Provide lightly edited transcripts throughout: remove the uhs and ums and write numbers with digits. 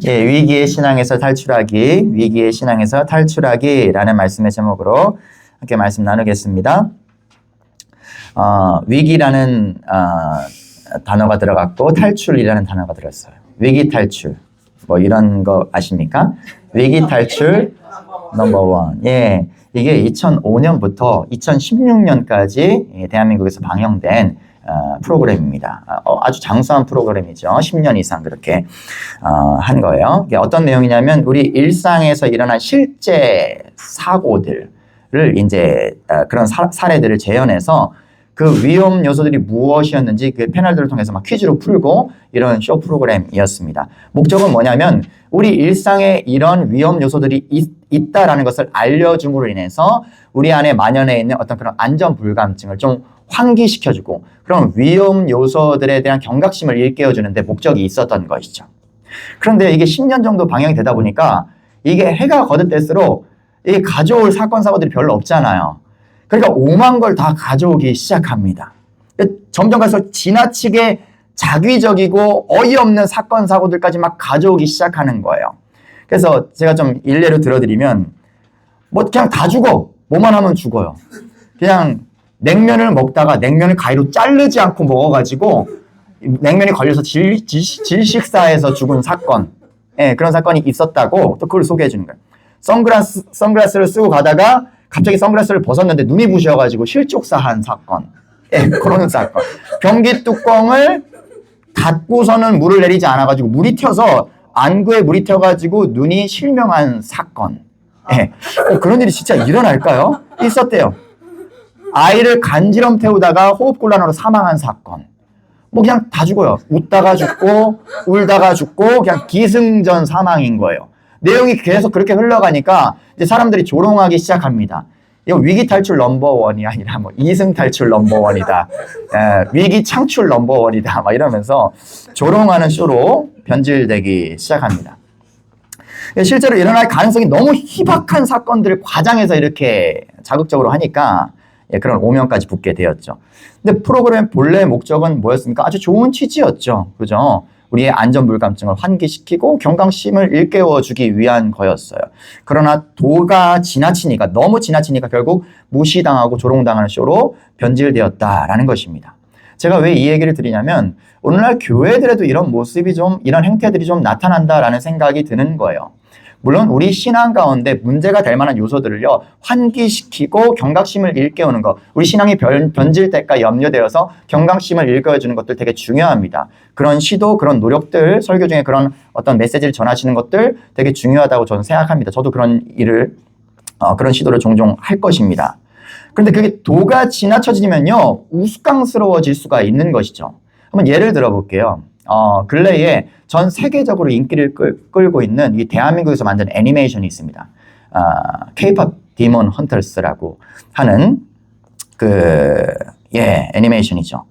예, 위기의 신앙에서 탈출하기, 위기의 신앙에서 탈출하기라는 말씀의 제목으로 함께 말씀 나누겠습니다. 위기라는 단어가 들어갔고 탈출이라는 단어가 들었어요. 위기 탈출, 뭐 이런 거 아십니까? 위기 탈출 넘버 1. 예, 이게 2005년부터 2016년까지 대한민국에서 방영된 프로그램입니다. 아주 장수한 프로그램이죠. 10년 이상 그렇게 한 거예요. 이게 어떤 내용이냐면 우리 일상에서 일어난 실제 사고들을 이제 그런 사례들을 재현해서 그 위험 요소들이 무엇이었는지 그 패널들을 통해서 막 퀴즈로 풀고 이런 쇼 프로그램이었습니다. 목적은 뭐냐면 우리 일상에 이런 위험 요소들이 있다라는 것을 알려줌으로 인해서 우리 안에 만연해 있는 어떤 그런 안전 불감증을 좀 환기시켜주고 그런 위험 요소들에 대한 경각심을 일깨워주는 데 목적이 있었던 것이죠. 그런데 이게 10년 정도 방영이 되다 보니까 이게 해가 거듭될수록 이 가져올 사건 사고들이 별로 없잖아요. 그러니까 오만 걸 다 가져오기 시작합니다. 점점 갈수록 지나치게 자기적이고 어이없는 사건 사고들까지 막 가져오기 시작하는 거예요. 그래서 제가 좀 일례로 들어드리면 뭐 그냥 다 죽어. 뭐만 하면 죽어요. 그냥 냉면을 먹다가 냉면을 가위로 자르지 않고 먹어가지고 냉면이 걸려서 질식사해서 죽은 사건. 예, 그런 사건이 있었다고 또 그걸 소개해 주는 거예요. 선글라스를 쓰고 가다가 갑자기 선글라스를 벗었는데 눈이 부셔가지고 실족사한 사건. 예, 그런 사건. 변기 뚜껑을 닫고서는 물을 내리지 않아가지고 물이 튀어서 안구에 물이 튀어가지고 눈이 실명한 사건. 예, 그런 일이 진짜 일어날까요? 있었대요. 아이를 간지럼 태우다가 호흡곤란으로 사망한 사건. 뭐 그냥 다 죽어요. 웃다가 죽고 울다가 죽고 그냥 기승전 사망인 거예요. 내용이 계속 그렇게 흘러가니까 이제 사람들이 조롱하기 시작합니다. 이거 위기 탈출 넘버 1이 아니라 뭐 이승 탈출 넘버 1이다. 위기 창출 넘버 1이다. 막 이러면서 조롱하는 쇼로 변질되기 시작합니다. 실제로 일어날 가능성이 너무 희박한 사건들을 과장해서 이렇게 자극적으로 하니까 그런 오명까지 붙게 되었죠. 근데 프로그램 본래의 목적은 뭐였습니까? 아주 좋은 취지였죠. 그죠? 우리의 안전불감증을 환기시키고 경각심을 일깨워주기 위한 거였어요. 그러나 도가 지나치니까 너무 지나치니까 결국 무시당하고 조롱당하는 쇼로 변질되었다라는 것입니다. 제가 왜 이 얘기를 드리냐면 오늘날 교회들에도 이런 모습이 좀 이런 행태들이 좀 나타난다라는 생각이 드는 거예요. 물론 우리 신앙 가운데 문제가 될 만한 요소들을요 환기시키고 경각심을 일깨우는 것, 우리 신앙이 변질될까 염려되어서 경각심을 일깨워주는 것들 되게 중요합니다. 그런 시도, 그런 노력들, 설교 중에 그런 어떤 메시지를 전하시는 것들 되게 중요하다고 저는 생각합니다. 저도 그런 일을 그런 시도를 종종 할 것입니다. 그런데 그게 도가 지나쳐지면요 우스꽝스러워질 수가 있는 것이죠. 한번 예를 들어볼게요. 근래에 전 세계적으로 인기를 끌고 있는 이 대한민국에서 만든 애니메이션이 있습니다. K-pop 디몬 헌터스라고 하는 애니메이션이죠.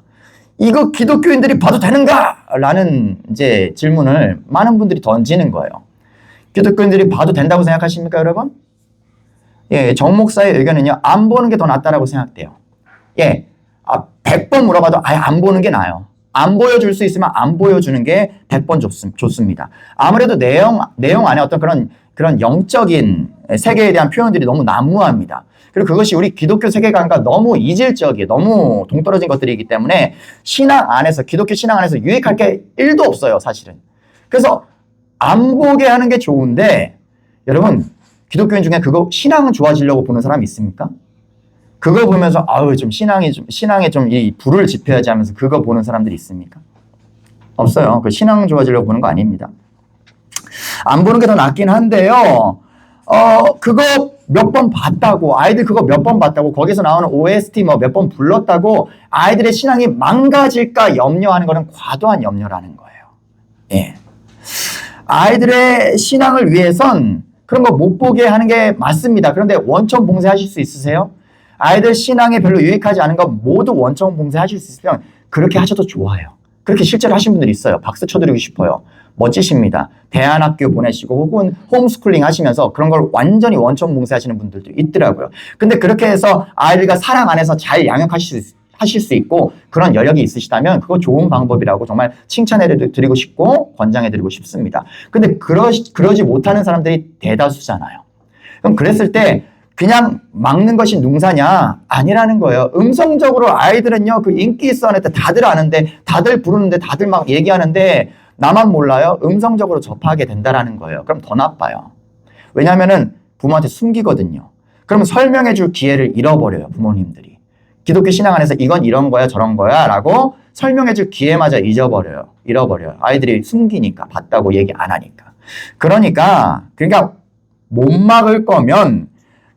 이거 기독교인들이 봐도 되는가? 라는 이제 질문을 많은 분들이 던지는 거예요. 기독교인들이 봐도 된다고 생각하십니까, 여러분? 예, 정 목사의 의견은요, 안 보는 게 더 낫다라고 생각돼요. 예, 100번 물어봐도 아예 안 보는 게 나아요. 안 보여줄 수 있으면 안 보여주는 게 100번 좋습니다. 아무래도 내용 안에 어떤 그런 영적인 세계에 대한 표현들이 너무 난무합니다. 그리고 그것이 우리 기독교 세계관과 너무 이질적이에요. 너무 동떨어진 것들이기 때문에 기독교 신앙 안에서 유익할 게 1도 없어요, 사실은. 그래서 안 보게 하는 게 좋은데 여러분, 기독교인 중에 그거 신앙 좋아지려고 보는 사람 있습니까? 그거 보면서 신앙에 좀 이 불을 지펴야지 하면서 그거 보는 사람들이 있습니까? 없어요. 그 신앙 좋아지려고 보는 거 아닙니다. 안 보는 게 더 낫긴 한데요. 그거 몇 번 봤다고, 아이들 그거 몇 번 봤다고, 거기서 나오는 OST 뭐 몇 번 불렀다고 아이들의 신앙이 망가질까 염려하는 거는 과도한 염려라는 거예요. 예. 아이들의 신앙을 위해선 그런 거 못 보게 하는 게 맞습니다. 그런데 원천 봉쇄하실 수 있으세요? 아이들 신앙에 별로 유익하지 않은 거 모두 원천 봉쇄하실 수 있으면 그렇게 하셔도 좋아요. 그렇게 실제로 하신 분들이 있어요. 박수 쳐드리고 싶어요. 멋지십니다. 대안학교 보내시고 혹은 홈스쿨링 하시면서 그런 걸 완전히 원천 봉쇄하시는 분들도 있더라고요. 근데 그렇게 해서 아이들과 사랑 안에서 잘 양육하실 하실 수 있고 그런 여력이 있으시다면 그거 좋은 방법이라고 정말 칭찬해드리고 싶고 권장해드리고 싶습니다. 근데 그러지 못하는 사람들이 대다수잖아요. 그럼 그랬을 때 그냥 막는 것이 능사냐? 아니라는 거예요. 음성적으로 아이들은요, 그 인기 있어 하는데 다들 아는데, 다들 부르는데, 다들 막 얘기하는데, 나만 몰라요? 음성적으로 접하게 된다라는 거예요. 그럼 더 나빠요. 왜냐면은 부모한테 숨기거든요. 그러면 설명해 줄 기회를 잃어버려요, 부모님들이. 기독교 신앙 안에서 이건 이런 거야, 저런 거야, 라고 설명해 줄 기회마저 잃어버려요. 아이들이 숨기니까, 봤다고 얘기 안 하니까. 그러니까 못 막을 거면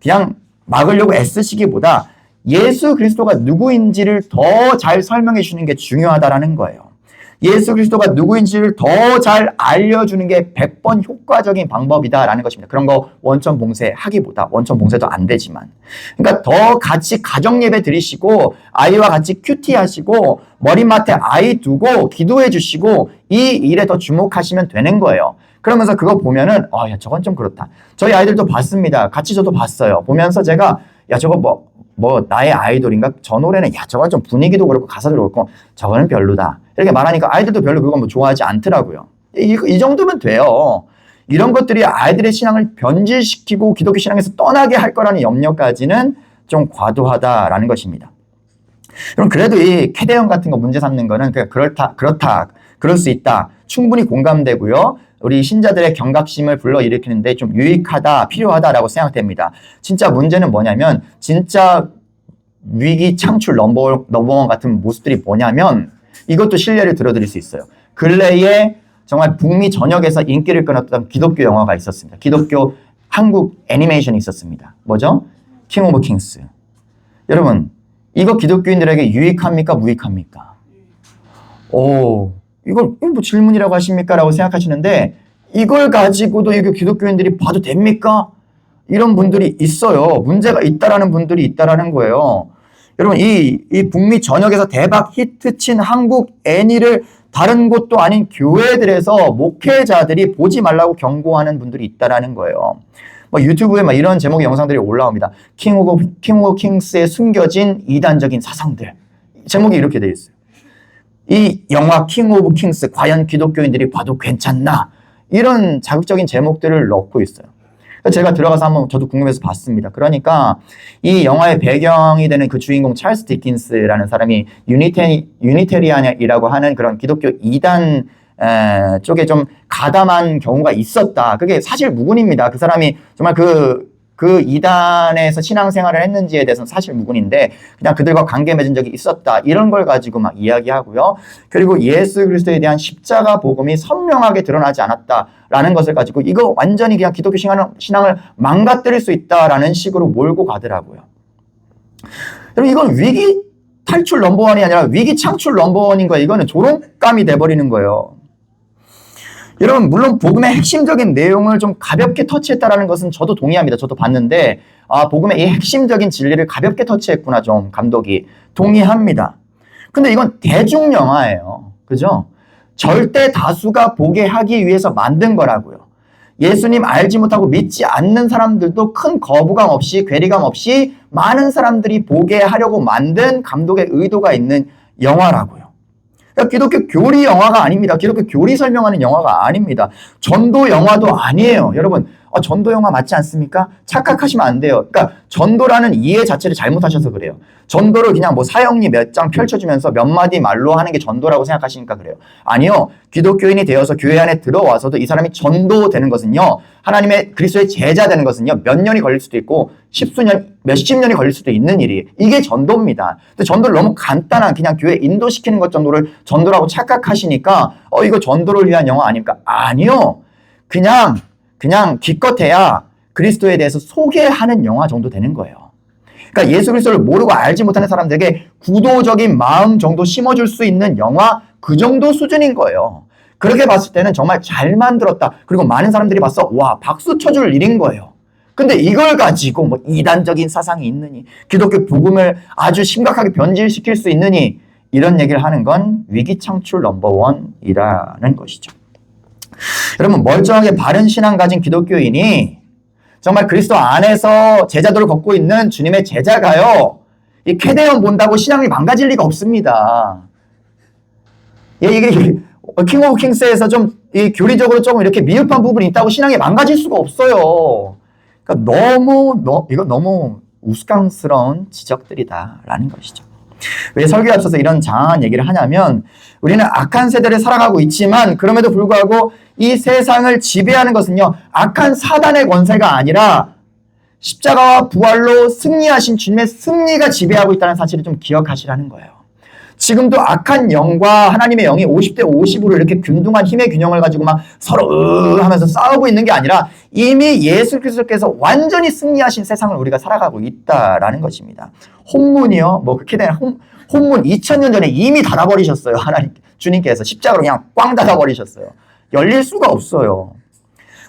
그냥 막으려고 애쓰시기보다 예수 그리스도가 누구인지를 더 잘 설명해 주는 게 중요하다라는 거예요. 예수 그리스도가 누구인지를 더 잘 알려주는 게 100번 효과적인 방법이다라는 것입니다. 그런 거 원천 봉쇄 하기보다, 원천 봉쇄도 안 되지만. 그러니까 더 같이 가정 예배 드리시고 아이와 같이 큐티 하시고 머리맡에 아이 두고 기도해 주시고 이 일에 더 주목하시면 되는 거예요. 그러면서 그거 보면은 야 저건 좀 그렇다. 저희 아이들도 봤습니다. 같이 저도 봤어요. 보면서 제가 야 저거 뭐 나의 아이돌인가? 저 노래는 야 저건 좀 분위기도 그렇고 가사도 그렇고 저거는 별로다. 이렇게 말하니까 아이들도 별로 그거 뭐 좋아하지 않더라고요. 이 정도면 돼요. 이런 것들이 아이들의 신앙을 변질시키고 기독교 신앙에서 떠나게 할 거라는 염려까지는 좀 과도하다라는 것입니다. 그럼 그래도 이 캐대언 같은 거 문제 삼는 거는 그냥 그렇다, 그럴 수 있다. 충분히 공감되고요. 우리 신자들의 경각심을 불러일으키는데 좀 유익하다, 필요하다라고 생각됩니다. 진짜 문제는 뭐냐면 진짜 위기 창출 넘버원 같은 모습들이 뭐냐면 이것도 신뢰를 들어드릴 수 있어요. 근래에 정말 북미 전역에서 인기를 끌었던 기독교 영화가 있었습니다. 기독교 한국 애니메이션이 있었습니다. 뭐죠? 킹 오브 킹스. 여러분 이거 기독교인들에게 유익합니까? 무익합니까? 이걸 뭐 질문이라고 하십니까? 라고 생각하시는데 이걸 가지고도 이게 기독교인들이 봐도 됩니까? 이런 분들이 있어요. 문제가 있다라는 분들이 있다라는 거예요. 여러분 이 북미 전역에서 대박 히트친 한국 애니를 다른 곳도 아닌 교회들에서 목회자들이 보지 말라고 경고하는 분들이 있다라는 거예요. 뭐 유튜브에 막 이런 제목의 영상들이 올라옵니다. 킹 오브 킹스에 숨겨진 이단적인 사상들. 제목이 이렇게 되어 있어요. 이 영화 킹 오브 킹스 과연 기독교인들이 봐도 괜찮나? 이런 자극적인 제목들을 넣고 있어요. 제가 들어가서 한번 저도 궁금해서 봤습니다. 그러니까 이 영화의 배경이 되는 그 주인공 찰스 디킨스라는 사람이 유니테리안이라고 하는 그런 기독교 이단 쪽에 좀 가담한 경우가 있었다. 그게 사실 무근입니다. 그 사람이 정말 그 이단에서 신앙생활을 했는지에 대해서는 사실 무근인데 그냥 그들과 관계 맺은 적이 있었다. 이런 걸 가지고 막 이야기하고요. 그리고 예수 그리스도에 대한 십자가 복음이 선명하게 드러나지 않았다라는 것을 가지고 이거 완전히 그냥 기독교 신앙을 망가뜨릴 수 있다라는 식으로 몰고 가더라고요. 여러분 이건 위기 탈출 넘버원이 아니라 위기 창출 넘버원인 거예요. 이거는 조롱감이 돼버리는 거예요. 여러분 물론 복음의 핵심적인 내용을 좀 가볍게 터치했다라는 것은 저도 동의합니다. 저도 봤는데 복음의 이 핵심적인 진리를 가볍게 터치했구나 좀 감독이 동의합니다. 근데 이건 대중 영화예요. 그죠? 절대 다수가 보게 하기 위해서 만든 거라고요. 예수님 알지 못하고 믿지 않는 사람들도 큰 거부감 없이 괴리감 없이 많은 사람들이 보게 하려고 만든 감독의 의도가 있는 영화라고요. 기독교 교리 영화가 아닙니다. 기독교 교리 설명하는 영화가 아닙니다. 전도 영화도 아니에요. 여러분 전도 영화 맞지 않습니까? 착각하시면 안 돼요. 그러니까 전도라는 이해 자체를 잘못하셔서 그래요. 전도를 그냥 뭐 사형리 몇 장 펼쳐주면서 몇 마디 말로 하는 게 전도라고 생각하시니까 그래요. 아니요. 기독교인이 되어서 교회 안에 들어와서도 이 사람이 전도되는 것은요. 하나님의 그리스도의 제자 되는 것은요. 몇 년이 걸릴 수도 있고 십수년, 몇십 년이 걸릴 수도 있는 일이 이게 전도입니다. 근데 전도를 너무 간단한 그냥 교회 인도시키는 것 정도를 전도라고 착각하시니까 이거 전도를 위한 영화 아닙니까? 아니요. 그냥 기껏해야 그리스도에 대해서 소개하는 영화 정도 되는 거예요. 그러니까 예수 그리스도를 모르고 알지 못하는 사람들에게 구도적인 마음 정도 심어줄 수 있는 영화 그 정도 수준인 거예요. 그렇게 봤을 때는 정말 잘 만들었다. 그리고 많은 사람들이 봤어. 와 박수 쳐줄 일인 거예요. 근데 이걸 가지고 뭐 이단적인 사상이 있느니 기독교 복음을 아주 심각하게 변질시킬 수 있느니 이런 얘기를 하는 건 위기 창출 넘버원이라는 것이죠. 여러분 멀쩡하게 바른 신앙 가진 기독교인이 정말 그리스도 안에서 제자도를 걷고 있는 주님의 제자가요. 이 쾌대형 본다고 신앙이 망가질 리가 없습니다. 예, 이게 킹 오브 킹스에서 좀 이 교리적으로 조금 이렇게 미흡한 부분이 있다고 신앙이 망가질 수가 없어요. 그러니까 이거 너무 우스꽝스러운 지적들이다라는 것이죠. 왜 설교에 앞서서 이런 장황한 얘기를 하냐면 우리는 악한 세대를 살아가고 있지만 그럼에도 불구하고 이 세상을 지배하는 것은요, 악한 사단의 권세가 아니라 십자가와 부활로 승리하신 주님의 승리가 지배하고 있다는 사실을 좀 기억하시라는 거예요. 지금도 악한 영과 하나님의 영이 50대 50으로 이렇게 균등한 힘의 균형을 가지고 막 서로 하면서 싸우고 있는 게 아니라 이미 예수 그리스도께서 완전히 승리하신 세상을 우리가 살아가고 있다라는 것입니다. 혼문이요, 뭐 그렇게 된 혼문 2000년 전에 이미 닫아버리셨어요. 하나님 주님께서 십자가로 그냥 꽝 닫아버리셨어요. 열릴 수가 없어요.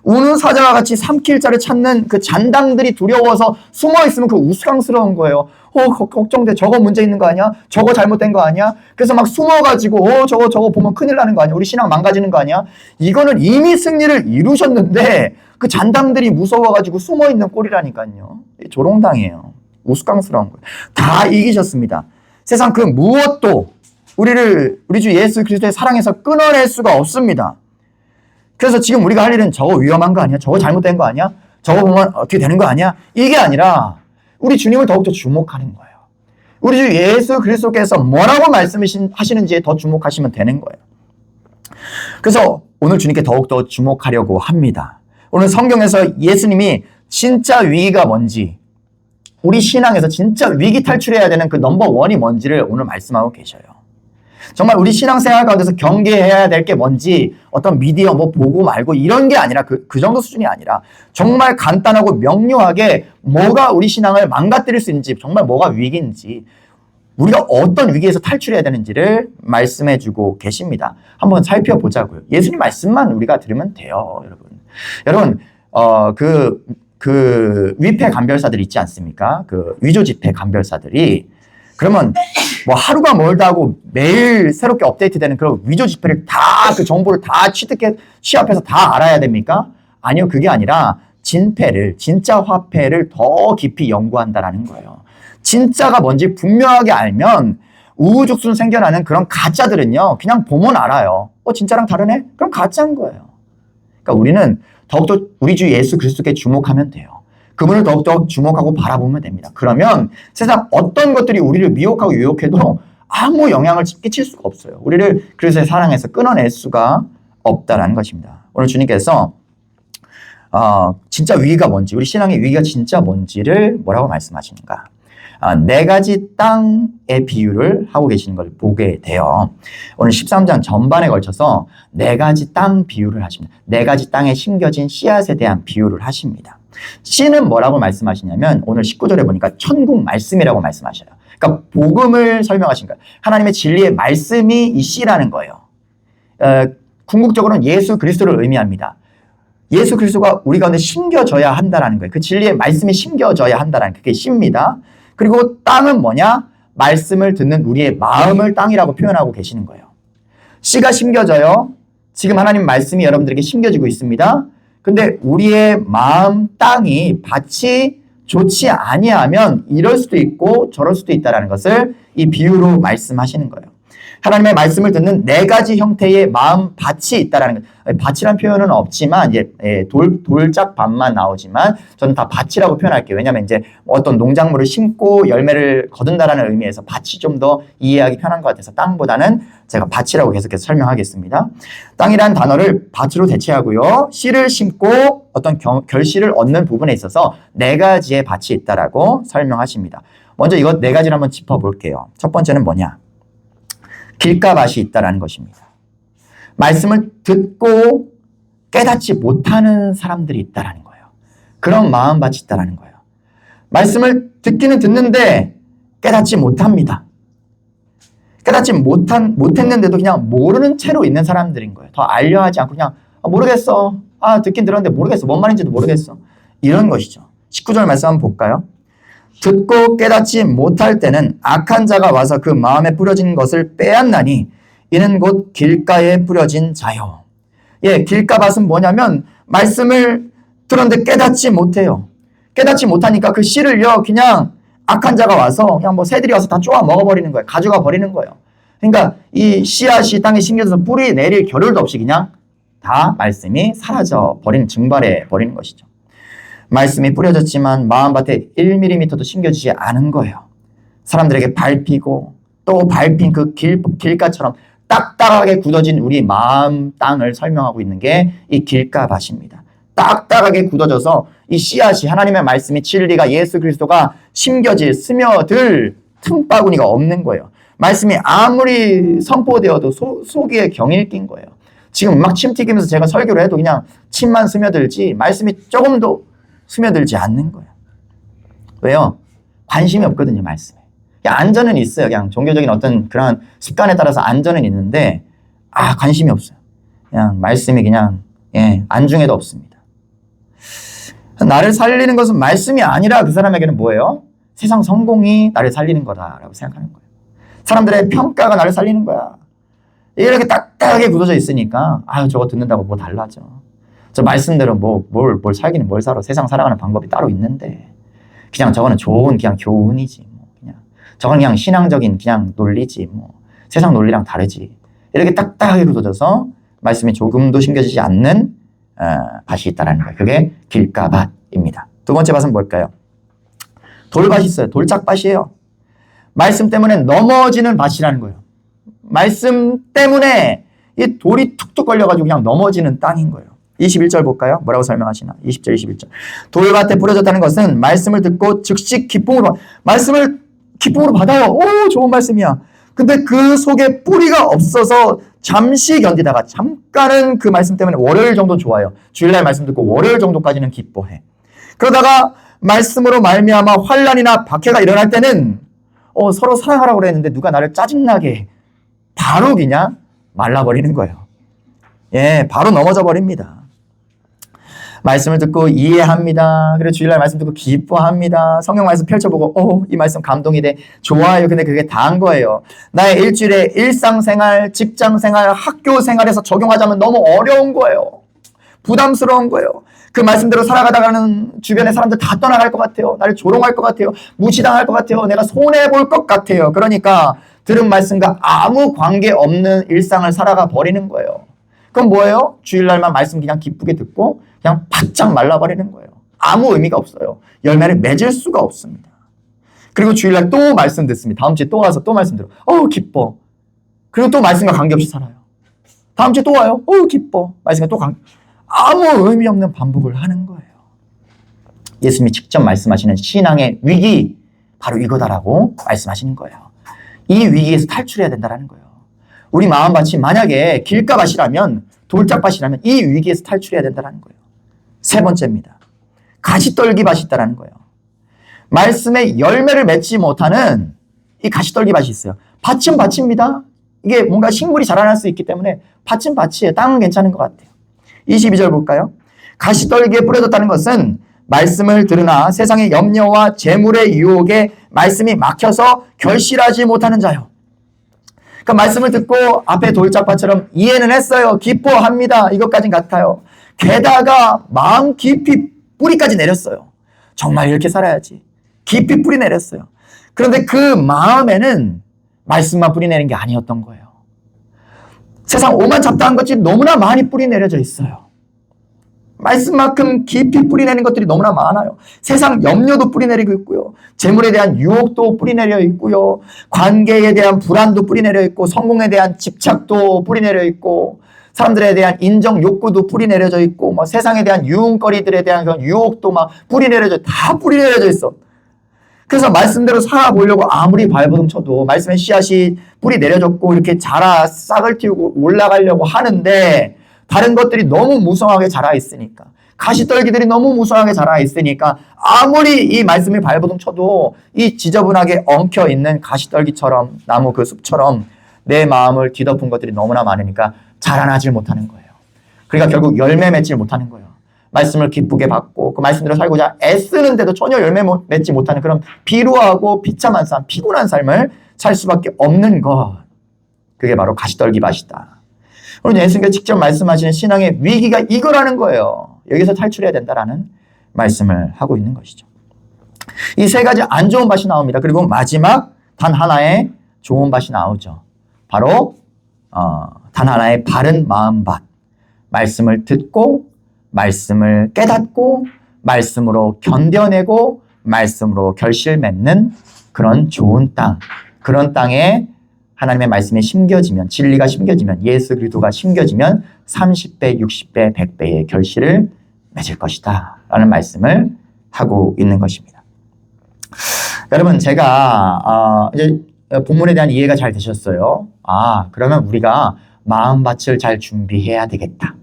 우는 사자와 같이 삼킬 자를 찾는 그 잔당들이 두려워서 숨어있으면 그 우스꽝스러운 거예요. 걱정돼. 저거 문제 있는 거 아니야? 저거 잘못된 거 아니야? 그래서 막 숨어가지고 저거 보면 큰일 나는 거 아니야? 우리 신앙 망가지는 거 아니야? 이거는 이미 승리를 이루셨는데 그 잔당들이 무서워가지고 숨어있는 꼴이라니까요. 조롱당해요. 우스꽝스러운 거예요. 다 이기셨습니다. 세상 그 무엇도 우리 주 예수 그리스도의 사랑에서 끊어낼 수가 없습니다. 그래서 지금 우리가 할 일은 저거 위험한 거 아니야? 저거 잘못된 거 아니야? 저거 보면 어떻게 되는 거 아니야? 이게 아니라 우리 주님을 더욱더 주목하는 거예요. 우리 주 예수 그리스도께서 뭐라고 말씀하시는지에 더 주목하시면 되는 거예요. 그래서 오늘 주님께 더욱더 주목하려고 합니다. 오늘 성경에서 예수님이 진짜 위기가 뭔지, 우리 신앙에서 진짜 위기 탈출해야 되는 그 넘버원이 뭔지를 오늘 말씀하고 계셔요. 정말 우리 신앙생활 가운데서 경계해야 될 게 뭔지 어떤 미디어 뭐 보고 말고 이런 게 아니라 그 정도 수준이 아니라 정말 간단하고 명료하게 뭐가 우리 신앙을 망가뜨릴 수 있는지, 정말 뭐가 위기인지, 우리가 어떤 위기에서 탈출해야 되는지를 말씀해 주고 계십니다. 한번 살펴보자고요. 예수님 말씀만 우리가 들으면 돼요, 여러분. 그 위패 간별사들 있지 않습니까? 그 위조 지폐 간별사들이 그러면 뭐 하루가 멀다고 매일 새롭게 업데이트되는 그런 위조 지폐를 다 그 정보를 다 취합해서 다 알아야 됩니까? 아니요, 그게 아니라 진폐를, 진짜 화폐를 더 깊이 연구한다라는 거예요. 진짜가 뭔지 분명하게 알면 우후죽순 생겨나는 그런 가짜들은요, 그냥 보면 알아요. 진짜랑 다르네? 그럼 가짜인 거예요. 그러니까 우리는 더욱더 우리 주 예수 그리스도께 주목하면 돼요. 그분을 더욱더 주목하고 바라보면 됩니다. 그러면 세상 어떤 것들이 우리를 미혹하고 유혹해도 아무 영향을 끼칠 수가 없어요. 우리를 그리스도의 사랑에서 끊어낼 수가 없다라는 것입니다. 오늘 주님께서 진짜 위기가 뭔지, 우리 신앙의 위기가 진짜 뭔지를 뭐라고 말씀하시는가? 네 가지 땅의 비유를 하고 계시는 걸 보게 돼요. 오늘 13장 전반에 걸쳐서 네 가지 땅 비유를 하십니다. 네 가지 땅에 심겨진 씨앗에 대한 비유를 하십니다. 씨는 뭐라고 말씀하시냐면 오늘 19절에 보니까 천국 말씀이라고 말씀하셔요. 그러니까 복음을 설명하신 거예요. 하나님의 진리의 말씀이 이 씨라는 거예요. 궁극적으로는 예수 그리스도를 의미합니다. 예수 그리스도가 우리 가운데 심겨져야 한다는 거예요. 그 진리의 말씀이 심겨져야 한다는 그게 씨입니다. 그리고 땅은 뭐냐? 말씀을 듣는 우리의 마음을 땅이라고 표현하고 계시는 거예요. 씨가 심겨져요. 지금 하나님 말씀이 여러분들에게 심겨지고 있습니다. 근데 우리의 마음 땅이 밭이 좋지 아니하면 이럴 수도 있고 저럴 수도 있다는 것을 이 비유로 말씀하시는 거예요. 하나님의 말씀을 듣는 네 가지 형태의 마음 밭이 있다라는 것. 밭이란 표현은 없지만 이제 돌짝 밭만 나오지만 저는 다 밭이라고 표현할게요. 왜냐하면 이제 어떤 농작물을 심고 열매를 거둔다라는 의미에서 밭이 좀 더 이해하기 편한 것 같아서 땅보다는 제가 밭이라고 계속해서 설명하겠습니다. 땅이란 단어를 밭으로 대체하고요. 씨를 심고 어떤 결실을 얻는 부분에 있어서 네 가지의 밭이 있다라고 설명하십니다. 먼저 이것 네 가지를 한번 짚어볼게요. 첫 번째는 뭐냐? 길가밭이 있다라는 것입니다. 말씀을 듣고 깨닫지 못하는 사람들이 있다라는 거예요. 그런 마음밭이 있다라는 거예요. 말씀을 듣기는 듣는데 깨닫지 못합니다. 깨닫지 못했는데도 그냥 모르는 채로 있는 사람들인 거예요. 더 알려 하지 않고 그냥 모르겠어. 듣긴 들었는데 모르겠어. 뭔 말인지도 모르겠어. 이런 것이죠. 19절 말씀 한번 볼까요? 듣고 깨닫지 못할 때는 악한 자가 와서 그 마음에 뿌려진 것을 빼앗나니 이는 곧 길가에 뿌려진 자요. 예, 길가밭은 뭐냐면 말씀을 들었는데 깨닫지 못해요. 깨닫지 못하니까 그 씨를요 그냥 악한 자가 와서 그냥 뭐 새들이 와서 다 쪼아 먹어버리는 거예요. 가져가 버리는 거예요. 그러니까 이 씨앗이 땅에 심겨져서 뿌리 내릴 겨를도 없이 그냥 다 말씀이 사라져 버리는, 증발해 버리는 것이죠. 말씀이 뿌려졌지만 마음밭에 1mm도 심겨지지 않은 거예요. 사람들에게 밟히고 또 밟힌 그 길가처럼 딱딱하게 굳어진 우리 마음 땅을 설명하고 있는 게 이 길가밭입니다. 딱딱하게 굳어져서 이 씨앗이, 하나님의 말씀이, 진리가, 예수 그리스도가 심겨질, 스며들 틈바구니가 없는 거예요. 말씀이 아무리 선포되어도 속에 경일 낀 거예요. 지금 막 침 튀기면서 제가 설교를 해도 그냥 침만 스며들지 말씀이 조금도 스며들지 않는 거예요. 왜요? 관심이 없거든요, 말씀에. 그냥 안전은 있어요. 그냥 종교적인 어떤 그런 습관에 따라서 안전은 있는데, 관심이 없어요. 그냥 말씀이 그냥, 안중에도 없습니다. 나를 살리는 것은 말씀이 아니라 그 사람에게는 뭐예요? 세상 성공이 나를 살리는 거다라고 생각하는 거예요. 사람들의 평가가 나를 살리는 거야. 이렇게 딱딱하게 굳어져 있으니까, 저거 듣는다고 뭐 달라져. 저 말씀대로 뭘 살기는 뭘 살아. 세상 살아가는 방법이 따로 있는데. 그냥 저거는 좋은 그냥 교훈이지. 그냥. 저건 그냥 신앙적인 그냥 논리지. 세상 논리랑 다르지. 이렇게 딱딱하게 굳어져서 말씀이 조금도 심겨지지 않는 밭이 있다라는 거예요. 그게 길가밭입니다. 두 번째 밭은 뭘까요? 돌밭이 있어요. 돌짝밭이에요. 말씀 때문에 넘어지는 밭이라는 거예요. 말씀 때문에 이 돌이 툭툭 걸려가지고 그냥 넘어지는 땅인 거예요. 21절 볼까요? 뭐라고 설명하시나? 20절, 21절. 돌밭에 뿌려졌다는 것은 말씀을 듣고 즉시 말씀을 기쁨으로 받아요. 오, 좋은 말씀이야. 근데 그 속에 뿌리가 없어서 잠시 견디다가 잠깐은 그 말씀 때문에 월요일 정도 좋아요. 주일날 말씀 듣고 월요일 정도까지는 기뻐해. 그러다가 말씀으로 말미암아 환난이나 박해가 일어날 때는 서로 사랑하라고 그랬는데 누가 나를 짜증나게 바로 그냥 말라버리는 거예요. 바로 넘어져 버립니다. 말씀을 듣고 이해합니다. 그리고 주일날 말씀 듣고 기뻐합니다. 성경 말씀 펼쳐보고 이 말씀 감동이 돼. 좋아요. 근데 그게 다인 거예요. 나의 일주일의 일상생활, 직장생활, 학교생활에서 적용하자면 너무 어려운 거예요. 부담스러운 거예요. 그 말씀대로 살아가다가는 주변의 사람들 다 떠나갈 것 같아요. 나를 조롱할 것 같아요. 무시당할 것 같아요. 내가 손해볼 것 같아요. 그러니까 들은 말씀과 아무 관계없는 일상을 살아가 버리는 거예요. 그럼 뭐예요? 주일날만 말씀 그냥 기쁘게 듣고 그냥 바짝 말라버리는 거예요. 아무 의미가 없어요. 열매를 맺을 수가 없습니다. 그리고 주일날 또 말씀 듣습니다. 다음 주에 또 와서 또 말씀 들어. 기뻐. 그리고 또 말씀과 관계없이 살아요. 다음 주에 또 와요. 기뻐. 말씀과 또 아무 의미 없는 반복을 하는 거예요. 예수님이 직접 말씀하시는 신앙의 위기, 바로 이거다라고 말씀하시는 거예요. 이 위기에서 탈출해야 된다는 거예요. 우리 마음밭이 만약에 길가밭이라면, 돌짝밭이라면 이 위기에서 탈출해야 된다는 거예요. 세 번째입니다. 가시떨기밭이 있다는 거예요. 말씀에 열매를 맺지 못하는 이 가시떨기밭이 있어요. 밭은 밭입니다. 이게 뭔가 식물이 자라날 수 있기 때문에 밭은 밭이에요. 땅은 괜찮은 것 같아요. 22절 볼까요? 가시떨기에 뿌려졌다는 것은 말씀을 들으나 세상의 염려와 재물의 유혹에 말씀이 막혀서 결실하지 못하는 자요. 그러니까 말씀을 듣고 앞에 돌짝밭처럼 이해는 했어요. 기뻐합니다. 이것까진 같아요. 게다가 마음 깊이 뿌리까지 내렸어요. 정말 이렇게 살아야지. 깊이 뿌리 내렸어요. 그런데 그 마음에는 말씀만 뿌리 내린 게 아니었던 거예요. 세상 오만 잡다한 것이 너무나 많이 뿌리 내려져 있어요. 말씀만큼 깊이 뿌리 내는 것들이 너무나 많아요. 세상 염려도 뿌리 내리고 있고요. 재물에 대한 유혹도 뿌리 내려 있고요. 관계에 대한 불안도 뿌리 내려 있고, 성공에 대한 집착도 뿌리 내려 있고, 사람들에 대한 인정 욕구도 뿌리 내려져 있고, 세상에 대한 유흥거리들에 대한 그런 유혹도 막 뿌리 내려져, 다 뿌리 내려져 있어. 그래서 말씀대로 살아보려고 아무리 발버둥 쳐도 말씀의 씨앗이 뿌리 내려졌고 이렇게 자라 싹을 틔우고 올라가려고 하는데, 다른 것들이 너무 무성하게 자라 있으니까, 가시떨기들이 너무 무성하게 자라 있으니까 아무리 이 말씀을 발버둥 쳐도 이 지저분하게 엉켜 있는 가시떨기처럼, 나무 그 숲처럼 내 마음을 뒤덮은 것들이 너무나 많으니까 자라나질 못하는 거예요. 그러니까 결국 열매 맺지 못하는 거예요. 말씀을 기쁘게 받고 그 말씀대로 살고자 애쓰는데도 전혀 열매 맺지 못하는 그런 비루하고 비참한 삶, 피곤한 삶을 살 수밖에 없는 것. 그게 바로 가시떨기밭이다. 오늘 예수님께서 직접 말씀하시는 신앙의 위기가 이거라는 거예요. 여기서 탈출해야 된다라는 말씀을 하고 있는 것이죠. 이 세 가지 안 좋은 밭이 나옵니다. 그리고 마지막 단 하나의 좋은 밭이 나오죠. 바로 단 하나의 바른 마음밭. 말씀을 듣고 말씀을 깨닫고 말씀으로 견뎌내고 말씀으로 결실 맺는 그런 좋은 땅. 그런 땅에 하나님의 말씀이 심겨지면, 진리가 심겨지면, 예수 그리스도가 심겨지면 30배, 60배, 100배의 결실을 맺을 것이다 라는 말씀을 하고 있는 것입니다. 여러분, 제가 이제 본문에 대한 이해가 잘 되셨어요. 그러면 우리가 마음밭을 잘 준비해야 되겠다.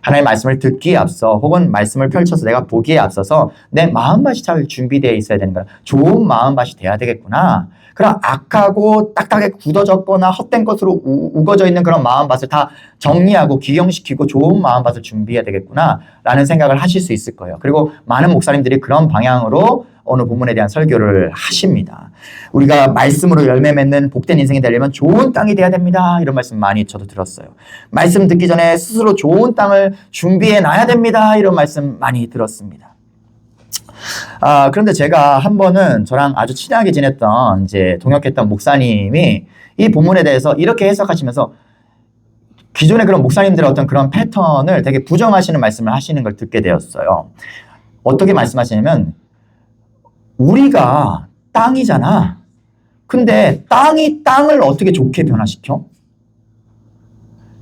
하나님의 말씀을 듣기에 앞서 혹은 말씀을 펼쳐서 내가 보기에 앞서서 내 마음밭이 잘 준비되어 있어야 되는 거야. 좋은 마음밭이 돼야 되겠구나. 그럼 악하고 딱딱하게 굳어졌거나 헛된 것으로 우거져 있는 그런 마음밭을 다 정리하고 기경시키고 좋은 마음밭을 준비해야 되겠구나 라는 생각을 하실 수 있을 거예요. 그리고 많은 목사님들이 그런 방향으로 오늘 본문에 대한 설교를 하십니다. 우리가 말씀으로 열매 맺는 복된 인생이 되려면 좋은 땅이 돼야 됩니다. 이런 말씀 많이 저도 들었어요. 말씀 듣기 전에 스스로 좋은 땅을 준비해 놔야 됩니다. 이런 말씀 많이 들었습니다. 그런데 제가 한 번은 저랑 아주 친하게 지냈던 이제 동역했던 목사님이 이 본문에 대해서 이렇게 해석하시면서 기존의 그런 목사님들의 어떤 그런 패턴을 되게 부정하시는 말씀을 하시는 걸 듣게 되었어요. 어떻게 말씀하시냐면 우리가 땅이잖아. 근데 땅이 땅을 어떻게 좋게 변화시켜?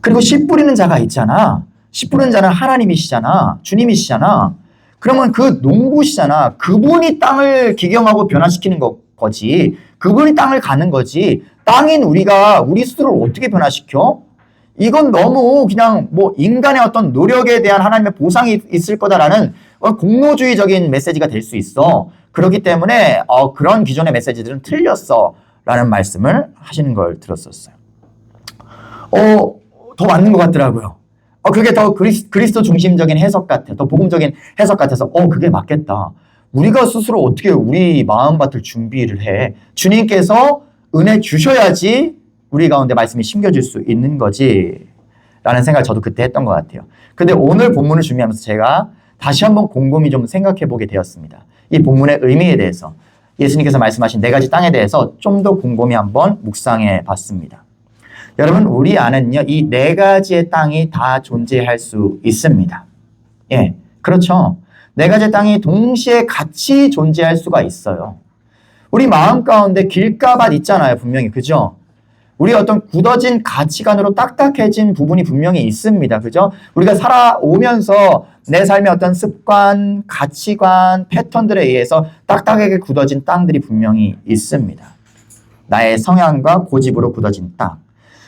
그리고 씨 뿌리는 자가 있잖아. 씨 뿌리는 자는 하나님이시잖아. 주님이시잖아. 그러면 그 농부시잖아. 그분이 땅을 기경하고 변화시키는 거지. 그분이 땅을 가는 거지. 땅인 우리가 우리 스스로를 어떻게 변화시켜? 이건 너무 그냥 뭐 인간의 어떤 노력에 대한 하나님의 보상이 있을 거다라는 공로주의적인 메시지가 될 수 있어. 그렇기 때문에 그런 기존의 메시지들은 틀렸어 라는 말씀을 하시는 걸 들었었어요. 더 맞는 것 같더라고요. 그게 더 그리스도 중심적인 해석 같아. 더 복음적인 해석 같아서 그게 맞겠다. 우리가 스스로 어떻게 우리 마음밭을 준비를 해. 주님께서 은혜 주셔야지 우리 가운데 말씀이 심겨질 수 있는 거지 라는 생각을 저도 그때 했던 것 같아요. 근데 오늘 본문을 준비하면서 제가 다시 한번 곰곰이 좀 생각해 보게 되었습니다. 이 본문의 의미에 대해서 예수님께서 말씀하신 4가지 땅에 대해서 좀 더 곰곰이 한번 묵상해 봤습니다. 여러분, 우리 안은요, 이 4가지의 땅이 다 존재할 수 있습니다. 예, 그렇죠. 4가지의 땅이 동시에 같이 존재할 수가 있어요. 우리 마음 가운데 길가밭 있잖아요, 분명히. 그죠? 우리 어떤 굳어진 가치관으로 딱딱해진 부분이 분명히 있습니다. 그죠? 우리가 살아오면서 내 삶의 어떤 습관, 가치관, 패턴들에 의해서 딱딱하게 굳어진 땅들이 분명히 있습니다. 나의 성향과 고집으로 굳어진 땅.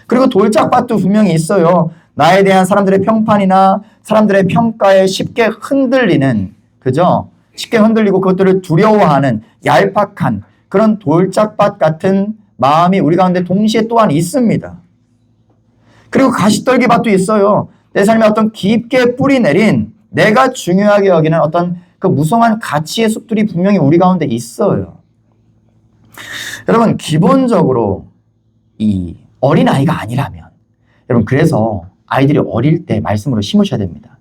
그리고 돌짝밭도 분명히 있어요. 나에 대한 사람들의 평판이나 사람들의 평가에 쉽게 흔들리는, 그죠? 쉽게 흔들리고 그것들을 두려워하는 얄팍한 그런 돌짝밭 같은 마음이 우리 가운데 동시에 또한 있습니다. 그리고 가시떨기밭도 있어요. 내 삶에 어떤 깊게 뿌리 내린 내가 중요하게 여기는 어떤 그 무성한 가치의 숲들이 분명히 우리 가운데 있어요. 여러분, 기본적으로 이 어린아이가 아니라면, 여러분, 그래서 아이들이 어릴 때 말씀으로 심으셔야 됩니다.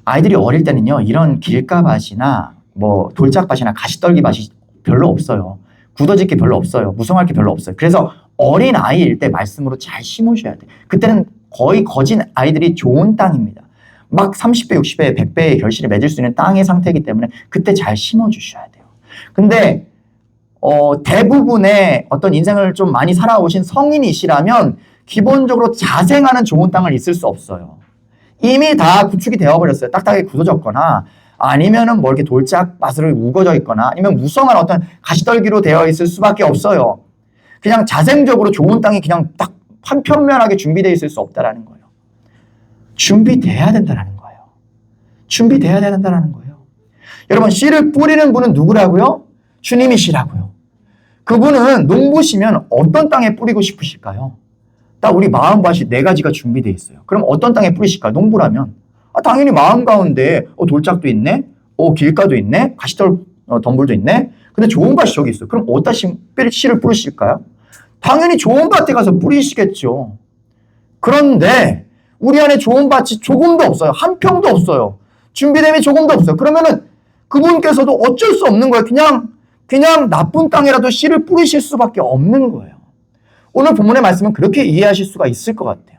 아이들이 어릴 때는요, 이런 길가밭이나 뭐 돌짝밭이나 가시떨기밭이 별로 없어요. 굳어질 게 별로 없어요. 무성할 게 별로 없어요. 그래서 어린 아이일 때 말씀으로 잘 심으셔야 돼요. 그때는 거의 거진 아이들이 좋은 땅입니다. 막 30배, 60배, 100배의 결실을 맺을 수 있는 땅의 상태이기 때문에 그때 잘 심어주셔야 돼요. 근데 대부분의 어떤 인생을 좀 많이 살아오신 성인이시라면 기본적으로 자생하는 좋은 땅을 있을 수 없어요. 이미 다 구축이 되어버렸어요. 딱딱하게 굳어졌거나 아니면은 뭐 이렇게 돌짝밭으로 우거져 있거나 아니면 무성한 어떤 가시떨기로 되어 있을 수밖에 없어요. 그냥 자생적으로 좋은 땅이 그냥 딱 편면하게 준비되어 있을 수 없다라는 거예요. 준비돼야 된다라는 거예요. 준비돼야 된다라는 거예요. 여러분, 씨를 뿌리는 분은 누구라고요? 주님이시라고요. 그분은 농부시면 어떤 땅에 뿌리고 싶으실까요? 딱 우리 마음밭이 4가지가 준비되어 있어요. 그럼 어떤 땅에 뿌리실까요? 농부라면 당연히 마음 가운데 돌짝도 있네, 길가도 있네, 덤불도 있네. 근데 좋은 밭이 저기 있어요. 그럼 어디다 씨를 뿌리실까요? 당연히 좋은 밭에 가서 뿌리시겠죠. 그런데 우리 안에 좋은 밭이 조금도 없어요. 한 평도 없어요. 준비됨이 조금도 없어요. 그러면은 그분께서도 어쩔 수 없는 거예요. 그냥 그냥 나쁜 땅이라도 씨를 뿌리실 수밖에 없는 거예요. 오늘 본문의 말씀은 그렇게 이해하실 수가 있을 것 같아요.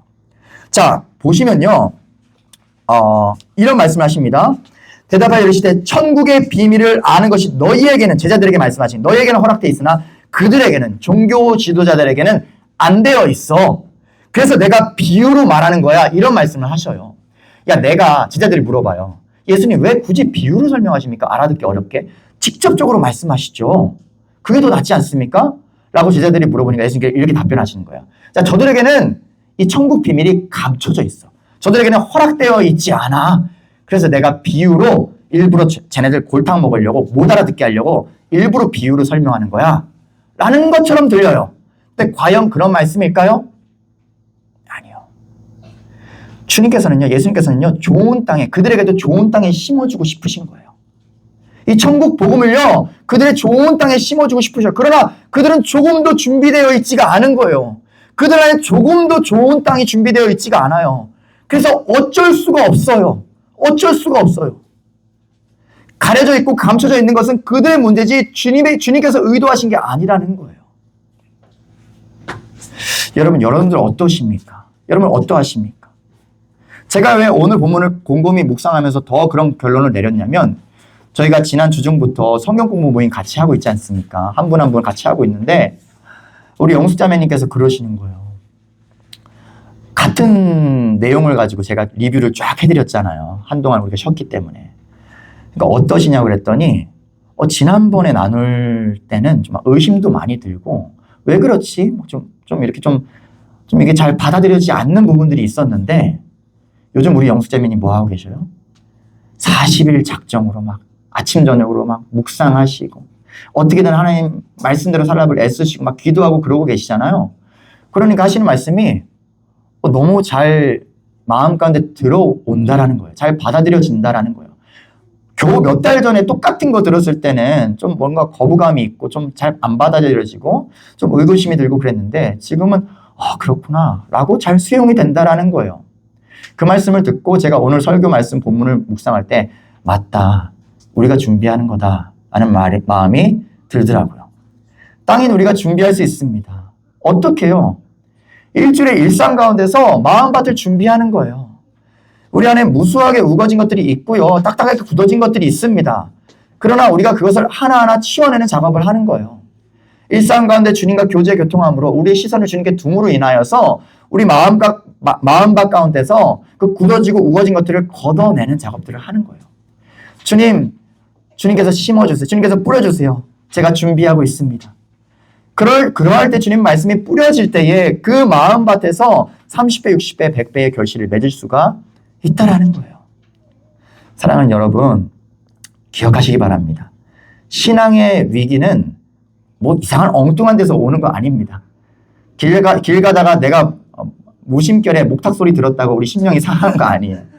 자, 보시면요. 이런 말씀을 하십니다. 대답하여 이르시되 천국의 비밀을 아는 것이 너희에게는, 제자들에게 말씀하신 너희에게는 허락되어 있으나 그들에게는, 종교 지도자들에게는 안 되어 있어. 그래서 내가 비유로 말하는 거야. 이런 말씀을 하셔요. 야, 내가, 제자들이 물어봐요. 예수님 왜 굳이 비유로 설명하십니까? 알아듣기 어렵게. 직접적으로 말씀하시죠. 그게 더 낫지 않습니까? 라고 제자들이 물어보니까 예수님께서 이렇게 답변하시는 거예요. 자, 저들에게는 이 천국 비밀이 감춰져 있어. 저들에게는 허락되어 있지 않아. 그래서 내가 비유로 일부러 쟤네들 골탕 먹으려고, 못 알아듣게 하려고 일부러 비유로 설명하는 거야. 라는 것처럼 들려요. 근데 과연 그런 말씀일까요? 아니요. 주님께서는요, 예수님께서는요, 좋은 땅에, 그들에게도 좋은 땅에 심어주고 싶으신 거예요. 이 천국 복음을요, 그들의 좋은 땅에 심어주고 싶으셔요. 그러나 그들은 조금도 준비되어 있지가 않은 거예요. 그들 안에 조금도 좋은 땅이 준비되어 있지가 않아요. 그래서 어쩔 수가 없어요. 어쩔 수가 없어요. 가려져 있고 감춰져 있는 것은 그들의 문제지 주님께서 의도하신 게 아니라는 거예요. 여러분들 어떠십니까? 여러분 어떠하십니까? 제가 왜 오늘 본문을 곰곰이 묵상하면서 더 그런 결론을 내렸냐면, 저희가 지난 주중부터 성경 공부 모임 같이 하고 있지 않습니까? 한 분 한 분 같이 하고 있는데 우리 영숙자매님께서 그러시는 거예요. 같은 내용을 가지고 제가 리뷰를 쫙 해드렸잖아요. 한동안 우리가 쉬었기 때문에. 그러니까 어떠시냐고 그랬더니 지난번에 나눌 때는 좀 의심도 많이 들고 왜 그렇지? 좀 이렇게 좀 이게 잘 받아들여지지 않는 부분들이 있었는데 요즘 우리 영숙자매님 뭐 하고 계셔요? 40일 작정으로 막 아침 저녁으로 막 묵상하시고 어떻게든 하나님 말씀대로 살라고 애쓰시고 막 기도하고 그러고 계시잖아요. 그러니까 하시는 말씀이 너무 잘 마음 가운데 들어온다라는 거예요. 잘 받아들여진다라는 거예요. 겨우 몇 달 전에 똑같은 거 들었을 때는 좀 뭔가 거부감이 있고 좀 잘 안 받아들여지고 좀 의구심이 들고 그랬는데 지금은 그렇구나 라고 잘 수용이 된다라는 거예요. 그 말씀을 듣고 제가 오늘 설교 말씀 본문을 묵상할 때 맞다. 우리가 준비하는 거다 라는 마음이 들더라고요. 땅인 우리가 준비할 수 있습니다. 어떻게 해요? 일주일의 일상 가운데서 마음밭을 준비하는 거예요. 우리 안에 무수하게 우거진 것들이 있고요. 딱딱하게 굳어진 것들이 있습니다. 그러나 우리가 그것을 하나하나 치워내는 작업을 하는 거예요. 일상 가운데 주님과 교제 교통함으로 우리의 시선을 주님께 둠으로 인하여서 우리 마음밭 가운데서 그 굳어지고 우거진 것들을 걷어내는 작업들을 하는 거예요. 주님께서 심어주세요. 주님께서 뿌려주세요. 제가 준비하고 있습니다. 그러할 때 주님 말씀이 뿌려질 때에 그 마음밭에서 30배, 60배, 100배의 결실을 맺을 수가 있다라는 거예요. 사랑하는 여러분, 기억하시기 바랍니다. 신앙의 위기는 뭐 이상한 엉뚱한 데서 오는 거 아닙니다. 길 가다가 내가 무심결에 목탁 소리 들었다고 우리 심령이 상하는 거 아니에요.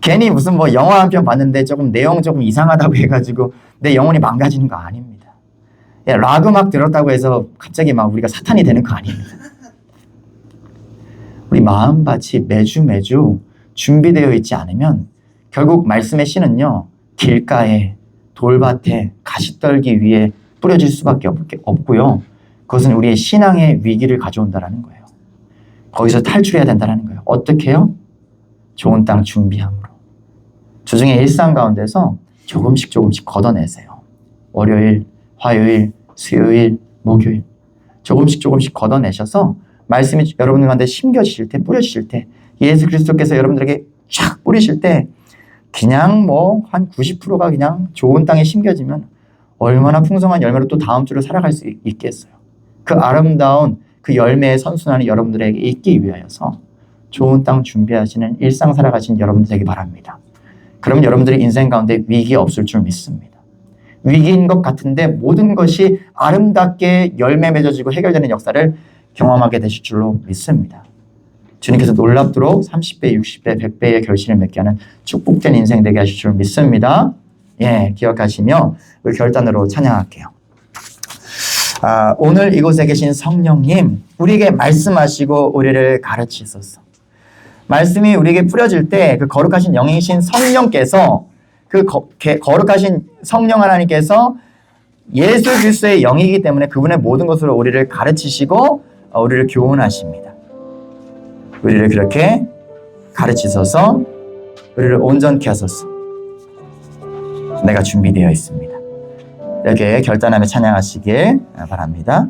괜히 무슨 뭐 영화 한 편 봤는데 조금 내용 조금 이상하다고 해가지고 내 영혼이 망가지는 거 아닙니다. 락 음악 들었다고 해서 갑자기 막 우리가 사탄이 되는 거 아닙니다. 우리 마음밭이 매주 준비되어 있지 않으면 결국 말씀의 씨는요, 길가에 돌밭에 가시떨기 위에 뿌려질 수밖에 없고요. 그것은 우리의 신앙의 위기를 가져온다는 거예요. 거기서 탈출해야 된다는 거예요. 어떻게 해요? 좋은 땅 준비함으로. 주중에 일상 가운데서 조금씩 걷어내세요. 월요일, 화요일, 수요일, 목요일 조금씩 걷어내셔서 말씀이 여러분 가운데 심겨지실 때, 뿌려지실 때, 예수 그리스도께서 여러분들에게 쫙 뿌리실 때 그냥 뭐 한 90%가 그냥 좋은 땅에 심겨지면 얼마나 풍성한 열매로 또 다음 주를 살아갈 수 있겠어요. 그 아름다운 그 열매의 선순환이 여러분들에게 있기 위하여서 좋은 땅 준비하시는 일상 살아가신 여러분들 되기 바랍니다. 그럼 여러분들의 인생 가운데 위기 없을 줄 믿습니다. 위기인 것 같은데 모든 것이 아름답게 열매 맺어지고 해결되는 역사를 경험하게 되실 줄로 믿습니다. 주님께서 놀랍도록 30배, 60배, 100배의 결실을 맺게 하는 축복된 인생 되게 하실 줄 믿습니다. 예, 기억하시며 우리 결단으로 찬양할게요. 오늘 이곳에 계신 성령님, 우리에게 말씀하시고 우리를 가르치소서. 말씀이 우리에게 뿌려질 때 그 거룩하신 영이신 성령께서 그 거룩하신 성령 하나님께서 예수 그리스도의 영이기 때문에 그분의 모든 것으로 우리를 가르치시고 우리를 교훈하십니다. 우리를 그렇게 가르치셔서 우리를 온전케 하소서. 내가 준비되어 있습니다. 이렇게 결단하며 찬양하시길 바랍니다.